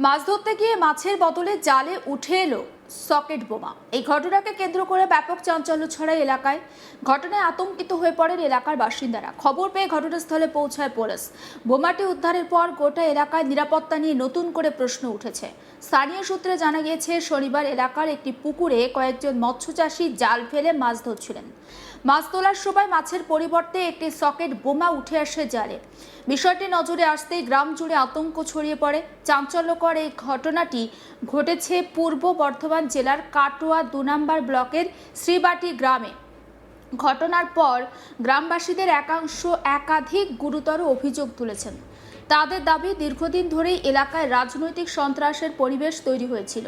মাছ ধরতে গিয়ে মাছের বদলে জালে উঠে এলো সকেট বোমা। এই ঘটনাকে কেন্দ্র করে ব্যাপক চাঞ্চল্য ছড়ায় এলাকায়। ঘটনায় আতঙ্কিত হয়ে পড়েন এলাকার বাসিন্দারা। খবর পেয়ে ঘটনাস্থলে পৌঁছায় পুলিশ। বোমাটি উদ্ধারের পর গোটা এলাকায় নিরাপত্তা নিয়ে নতুন করে প্রশ্ন উঠেছে। স্থানীয় সূত্রে জানা গিয়েছে, শনিবার এলাকার একটি পুকুরে কয়েকজন মৎস্যচাষী জাল ফেলে মাছ ধরছিলেন। মাছ তোলার সময় মাছের পরিবর্তে একটি সকেট বোমা উঠে আসে জালে। বিষয়টি নজরে আসতেই গ্রাম জুড়ে আতঙ্ক ছড়িয়ে পড়ে। চাঞ্চল্যকর এই ঘটনাটি ঘটেছে পূর্ব বর্ধমান জেলার কাটোয়া ২ নম্বর ব্লকের শ্রীবাটি গ্রামে। ঘটনার পর গ্রামবাসীদের একাংশ একাধিক গুরুতর অভিযোগ তুলেছেন। তাদের দাবি, দীর্ঘদিন ধরেই এলাকায় রাজনৈতিক সন্ত্রাসের পরিবেশ তৈরি হয়েছিল।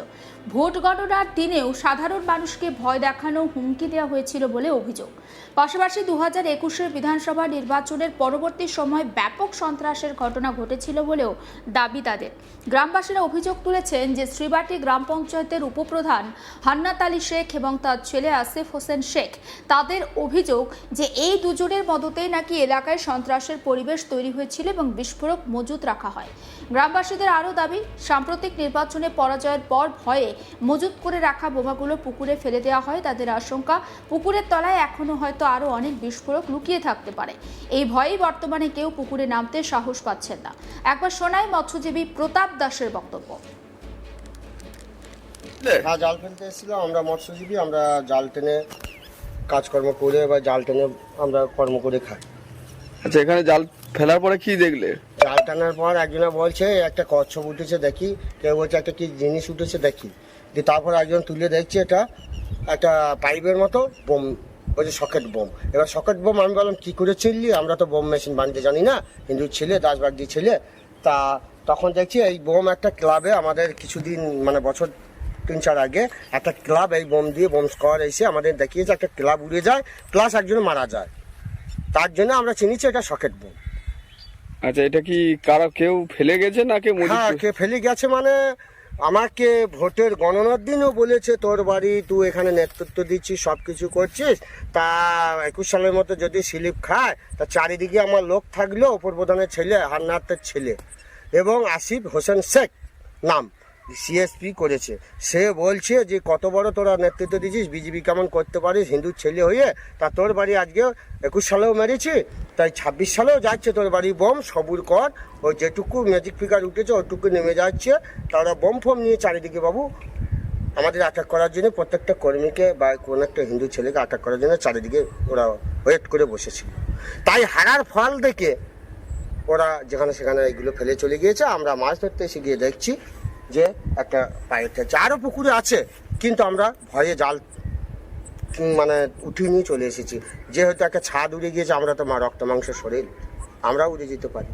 ভোট গণনার দিনেও সাধারণ মানুষকে ভয় দেখানো, হুমকি দেওয়া হয়েছিল বলে অভিযোগ। পাশাপাশি ২০২১-এর বিধানসভা নির্বাচনের পরবর্তী সময় ব্যাপক সন্ত্রাসের ঘটনা ঘটেছিল বলেও দাবি তাদের। গ্রামবাসীরা অভিযোগ তুলেছেন যে শ্রীবাটি গ্রাম পঞ্চায়েতের উপপ্রধান হান্নাত আলী শেখ এবং তার ছেলে আসিফ হোসেন শেখ, তাদের অভিযোগ যে এই দুজনের মদতেই নাকি এলাকায় সন্ত্রাসের পরিবেশ তৈরি হয়েছিল এবং বিস্ফোরক মজুত রাখা হয়। গ্রামবাসীদের আরও দাবি, সাম্প্রতিক নির্বাচনে পরাজয়ের পর ভয়ে মজুত করে রাখা বোমাগুলো পুকুরে ফেলে দেওয়া হয়। তাদের আশঙ্কা, পুকুরের তলায় এখনো হয়তো আরও অনেক বিস্ফোরক লুকিয়ে থাকতে পারে। এই ভয়েই বর্তমানে কেউ পুকুরে নামতে সাহস পাচ্ছেন না। একবার শোনায় মৎস্যজীবী প্রতাপ দাসের বক্তব্য। হ্যাঁ, জাল ফেলতে এসেছিলাম আমরা মৎস্যজীবী। আমরা জাল টেনে কাজকর্ম করে বা জাল টেনে আমরা কর্ম করে খাই। আচ্ছা, এখানে জাল ফেলার পরে কি দেখলে? জাল টানার পর একজনে বলছে একটা কচ্ছপ উঠেছে দেখি, কেউ বলছে একটা কি জিনিস উঠেছে দেখি। দিয়ে তারপর একজন তুলে দেখছে এটা একটা পাইপের মতো বোম, বলছে সকেট বোম। এবার সকেট বোম আমি বললাম কী করে চিনলি, আমরা তো বোম মেশিন বানিয়ে জানি না, হিন্দু ছেলে, দাসবাগদি ছেলে। তা তখন দেখছি এই বোম একটা ক্লাবে আমাদের কিছুদিন মানে বছর ৩-৪ আগে একটা ক্লাব এই বোম দিয়ে বোম স্কোয়াড এসে আমাদের দেখিয়েছে একটা ক্লাব উড়ে যায়, প্লাস একজন মারা যায়। তার জন্য আমরা চিনিছি এটা সকেট বোম। আচ্ছা, এটা কি কেউ ফেলে গেছে না কেউ মজুত হ্যাঁ, কে ফেলে গেছে মানে আমাকে ভোটের গণনার দিনও বলেছে তোর বাড়ি, তুই এখানে নেতৃত্ব দিচ্ছিস, সব কিছু করছিস, তা ২১ সালের মতো যদি স্লিপ খায় তা চারিদিকে আমার লোক থাকলো, উপপ্রধানের ছেলে হান্নাতের ছেলে এবং আসিফ হোসেন শেখ নাম সিএসপি করেছে। সে বলছে যে কত বড় তোরা নেতৃত্ব দিচ্ছিস, বিজেপি কেমন করতে পারিস হিন্দুর ছেলে হয়ে, তা তোর বাড়ি আজকে ২১ সালেও মেরেছি, তাই ২৬ সালেও যাচ্ছে তোর বাড়ি বোম, সবুর কর। ওই যেটুকু ম্যাজিক ফিগার উঠেছে ওটুকু নেমে যাচ্ছে। তা ওরা বোম ফোম নিয়ে চারিদিকে বাবু আমাদের অ্যাটাক করার জন্য, প্রত্যেকটা কর্মীকে বা কোনো একটা হিন্দু ছেলেকে অ্যাটাক করার জন্য চারিদিকে ওরা ওয়েট করে বসেছিল। তাই হারার ফল দেখে ওরা যেখানে সেখানে এগুলো ফেলে চলে গিয়েছে। আমরা মাছ ধরতে এসে গিয়ে দেখছি যে একটা পাইপ আছে, আরও পুকুরে আছে, কিন্তু আমরা ভয়ে জাল মানে উঠিয়ে নিয়ে চলে এসেছি। যেহেতু একটা ছাদ উড়ে গিয়েছে, আমরা তো রক্ত মাংস শরীর, আমরা উড়ে যেতে পারি।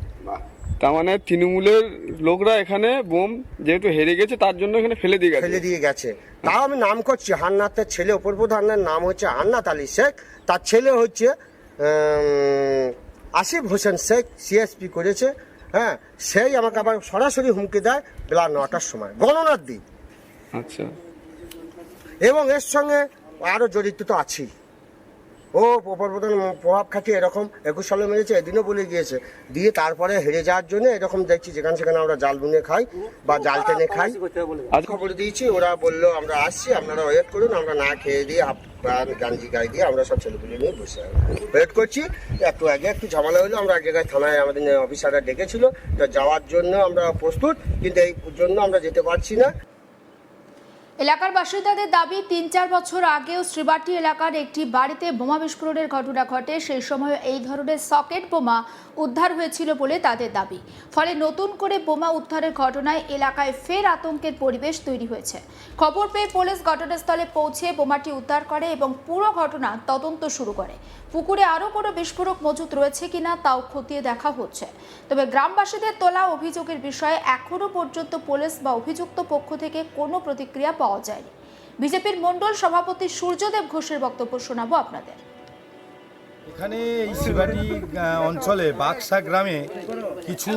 তার মানে তৃণমূলের লোকরা এখানে বোম যেহেতু হেরে গেছে তার জন্য এখানে ফেলে দিয়ে গেছে। তাও আমি নাম করছি, হান্নাতের ছেলে উপপ্রধানের নাম হচ্ছে হান্নাত আলী শেখ, তার ছেলে হচ্ছে আসিফ হোসেন শেখ, সিএসপি করেছে। হ্যাঁ, সেই আমাকে আবার সরাসরি হুমকি দেয় বেলা ৯টার সময় গণনার দিন। আচ্ছা, এবং এর সঙ্গে আরও জড়িত তো আছেই। ও উপপ্রধান প্রভাব খাটিয়ে এরকম ২১ সালে মেরেছে, এদিনও বলে গিয়েছে। দিয়ে তারপরে হেরে যাওয়ার জন্য এরকম দেখছি যেখানে সেখানে আমরা জাল বুনে খাই বা জাল টেনে খাই। আজ খবর দিয়েছি, ওরা বললো আমরা আসছি, আপনারা ওয়েট করুন। আমরা না খেয়ে দিয়ে হাফ গাঞ্জি গায়ে দিয়ে আমরা সব ছেলেপুলে নিয়ে বসে ওয়েট করছি। একটু আগে একটু ঝামেলা হলো, আমরা এক জায়গায় থানায় আমাদের অফিসাররা ডেকেছিল, তা যাওয়ার জন্য আমরা প্রস্তুত, কিন্তু এই জন্য আমরা যেতে পারছি না। এলাকার বাসিন্দাদের দাবি, ৩-৪ বছর আগেও শ্রীবাটি এলাকার একটি বাড়িতে বোমা বিস্ফোরণের ঘটনা ঘটে। সেই সময় এই ধরনের সকেট বোমা উদ্ধার হয়েছিল বলে তাদের দাবি। ফলে নতুন করে বোমা উদ্ধারের ঘটনায় এলাকায় ফের আতঙ্কের পরিবেশ তৈরি হয়েছে। খবর পেয়ে পুলিশ ঘটনাস্থলে পৌঁছে বোমাটি উদ্ধার করে এবং পুরো ঘটনা তদন্ত শুরু করে। পুকুরে আরও কোনো বিস্ফোরক মজুত রয়েছে কিনা তাও খতিয়ে দেখা হচ্ছে। তবে গ্রামবাসীদের তোলা অভিযোগের বিষয়ে এখনও পর্যন্ত পুলিশ বা অভিযুক্ত পক্ষ থেকে কোনো প্রতিক্রিয়া পাওয়া যায়নি। বিজেপির মণ্ডল সভাপতি সূর্যদেব ঘোষের বক্তব্য শোনাবো আপনাদের। এখানে এই শ্রীবাটি অঞ্চলে বাক্সা গ্রামে কিছু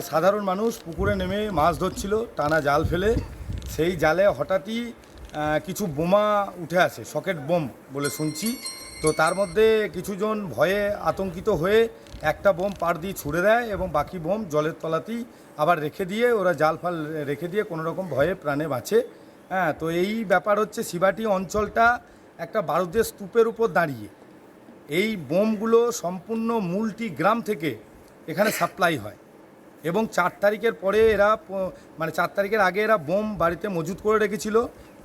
সাধারণ মানুষ পুকুরে নেমে মাছ ধরছিল টানা জাল ফেলে। সেই জালে হঠাৎই কিছু বোমা উঠে আসে, সকেট বোম বলে শুনছি। তো তার মধ্যে কিছুজন ভয়ে আতঙ্কিত হয়ে একটা বোম পাড় দিয়ে ছুড়ে দেয় এবং বাকি বোম জলের তলাতেই আবার রেখে দিয়ে ওরা জাল ফাল রেখে দিয়ে কোনো রকম ভয়ে প্রাণে বাঁচে। হ্যাঁ, তো এই ব্যাপার হচ্ছে শিবাটি অঞ্চলটা একটা বারুদের স্তূপের উপর দাঁড়িয়ে। এই বোমগুলো সম্পূর্ণ মূলটি গ্রাম থেকে এখানে সাপ্লাই হয় এবং 4 তারিখের পরে এরা 4 তারিখের আগে এরা বোম বাড়িতে মজুত করে রেখেছিল।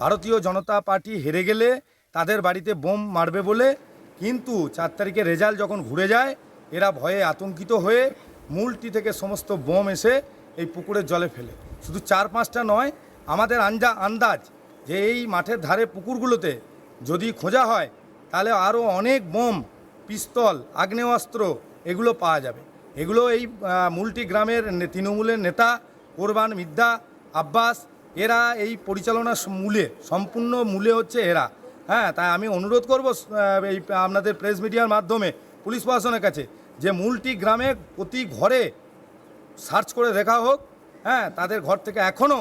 ভারতীয় জনতা পার্টি হেরে গেলে তাদের বাড়িতে বোম মারবে বলে, কিন্তু 4 তারিখের রেজাল্ট যখন ঘুরে যায় এরা ভয়ে আতঙ্কিত হয়ে মূলটি থেকে সমস্ত বোম এসে এই পুকুরের জলে ফেলে। শুধু 4-5টা নয়, আমাদের আন্দাজ যে এই মাঠের ধারে পুকুরগুলোতে যদি খোঁজা হয় তাহলে আরও অনেক বোম, পিস্তল, আগ্নেয়াস্ত্র এগুলো পাওয়া যাবে। এগুলো এই মূলটি গ্রামের তৃণমূলের নেতা কোরবান মিদ্দা, আব্বাস, এরা এই পরিচালনার সম্পূর্ণ মূলে হচ্ছে এরা। হ্যাঁ, তাই আমি অনুরোধ করব এই আপনাদের প্রেস মিডিয়ার মাধ্যমে পুলিশ প্রশাসনের কাছে যে মূলটি গ্রামে প্রতি ঘরে সার্চ করে দেখা হোক। হ্যাঁ, তাদের ঘর থেকে এখনও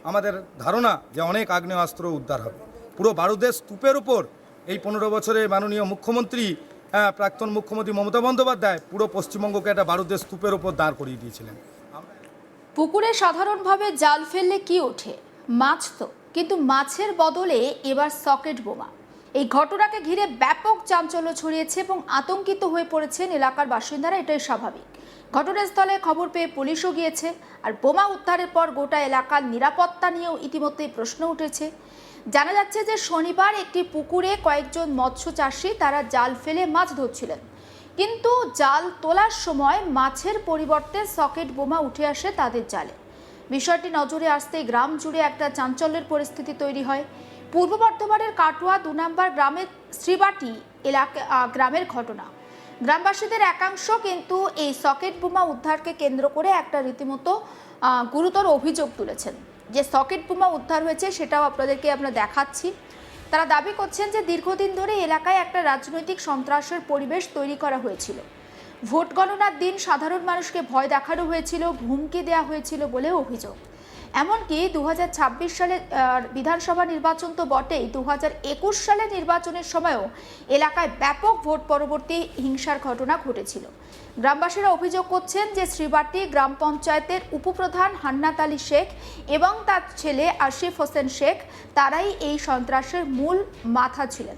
আমাদের ধারণা যে অনেক আগ্নেয়াস্ত্র উদ্ধার হবে। পুরো বারুদের স্তূপের উপর এই 15 বছরে মাননীয় মুখ্যমন্ত্রী, প্রাক্তন মুখ্যমন্ত্রী মমতা বন্দ্যোপাধ্যায় পুরো পশ্চিমবঙ্গকে একটা বারুদের স্তূপের উপর দাঁড় করিয়ে দিয়েছিলেন। পুকুরে সাধারণভাবে জাল ফেললে কি ওঠে? মাছ তো, কিন্তু মাছের বদলে এবার সকেট বোমা। এই ঘটনাকে ঘিরে ব্যাপক চাঞ্চল্য ছড়িয়েছে এবং আতঙ্কিত হয়ে পড়েছেন এলাকার বাসিন্দারা। এটাই স্বাভাবিক। ঘটনাস্থলে খবর পেয়ে পুলিশও গিয়েছে। আর বোমা উদ্ধারের পর গোটা এলাকার নিরাপত্তা নিয়েও ইতিমধ্যেই প্রশ্ন উঠেছে। জানা যাচ্ছে যে শনিবার একটি পুকুরে কয়েকজন মৎস্য চাষি তারা জাল ফেলে মাছ ধরছিলেন, কিন্তু জাল তোলার সময় মাছের পরিবর্তে সকেট বোমা উঠে আসে তাদের জালে। বিষয়টি নজরে আসতেই গ্রাম জুড়ে একটা চাঞ্চল্যের পরিস্থিতি তৈরি হয়। পূর্ব বর্ধমানের কাটোয়া 2 নম্বর গ্রামের শ্রীবাটি গ্রামের ঘটনা। গ্রামবাসীদের একাংশ কিন্তু এই সকেট বোমা উদ্ধারকে কেন্দ্র করে একটা রীতিমতো গুরুতর অভিযোগ তুলেছেন। যে সকেট বোমা উদ্ধার হয়েছে সেটাও আপনাদেরকে আমরা দেখাচ্ছি। তারা দাবি করছেন যে দীর্ঘদিন ধরে এলাকায় একটা রাজনৈতিক সন্ত্রাসের পরিবেশ তৈরি করা হয়েছিল। ভোট গণনার দিন সাধারণ মানুষকে ভয় দেখানো হয়েছিল, হুমকি দেওয়া হয়েছিল বলে অভিযোগ। এমনকি 2026 সালে বিধানসভা নির্বাচন তো বটেই, 2021 সালের নির্বাচনের সময়ও এলাকায় ব্যাপক ভোট পরবর্তী হিংসার ঘটনা ঘটেছিল। গ্রামবাসীরা অভিযোগ করছেন যে শ্রীবাটি গ্রাম পঞ্চায়েতের উপপ্রধান হান্নাত আলী শেখ এবং তার ছেলে আসিফ হোসেন শেখ তারাই এই সন্ত্রাসের মূল মাথা ছিলেন।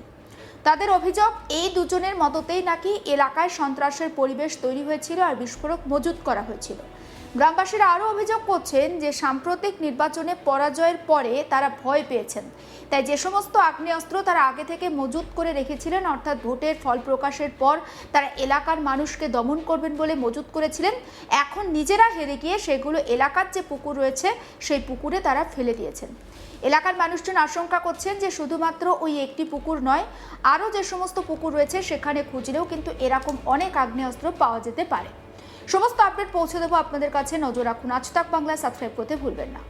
তাদের অভিযোগ এই দুজনের মদতেই নাকি এলাকায় সন্ত্রাসের পরিবেশ তৈরি হয়েছিল আর বিস্ফোরক মজুত করা হয়েছিল। গ্রামবাসীরা আরও অভিযোগ করছেন যে সাম্প্রতিক নির্বাচনে পরাজয়ের পরে তারা ভয় পেয়েছেন, তাই যে সমস্ত আগ্নেয়াস্ত্র তারা আগে থেকে মজুত করে রেখেছিলেন, অর্থাৎ ভোটের ফল প্রকাশের পর তারা এলাকার মানুষকে দমন করবেন বলে মজুত করেছিলেন, এখন নিজেরা হেরে গিয়ে সেগুলো এলাকার যে পুকুর রয়েছে সেই পুকুরে তারা ফেলে দিয়েছেন। এলাকার মানুষজন আশঙ্কা করছেন যে শুধুমাত্র ওই একটি পুকুর নয়, আরও যে সমস্ত পুকুর রয়েছে সেখানে খুঁজলেও কিন্তু এরকম অনেক আগ্নেয়াস্ত্র পাওয়া যেতে পারে। সমস্ত আপডেট পৌঁছে দেবো আপনাদের কাছে। নজর রাখুন আজ তাক বাংলা, সাবস্ক্রাইব করতে ভুলবেন না।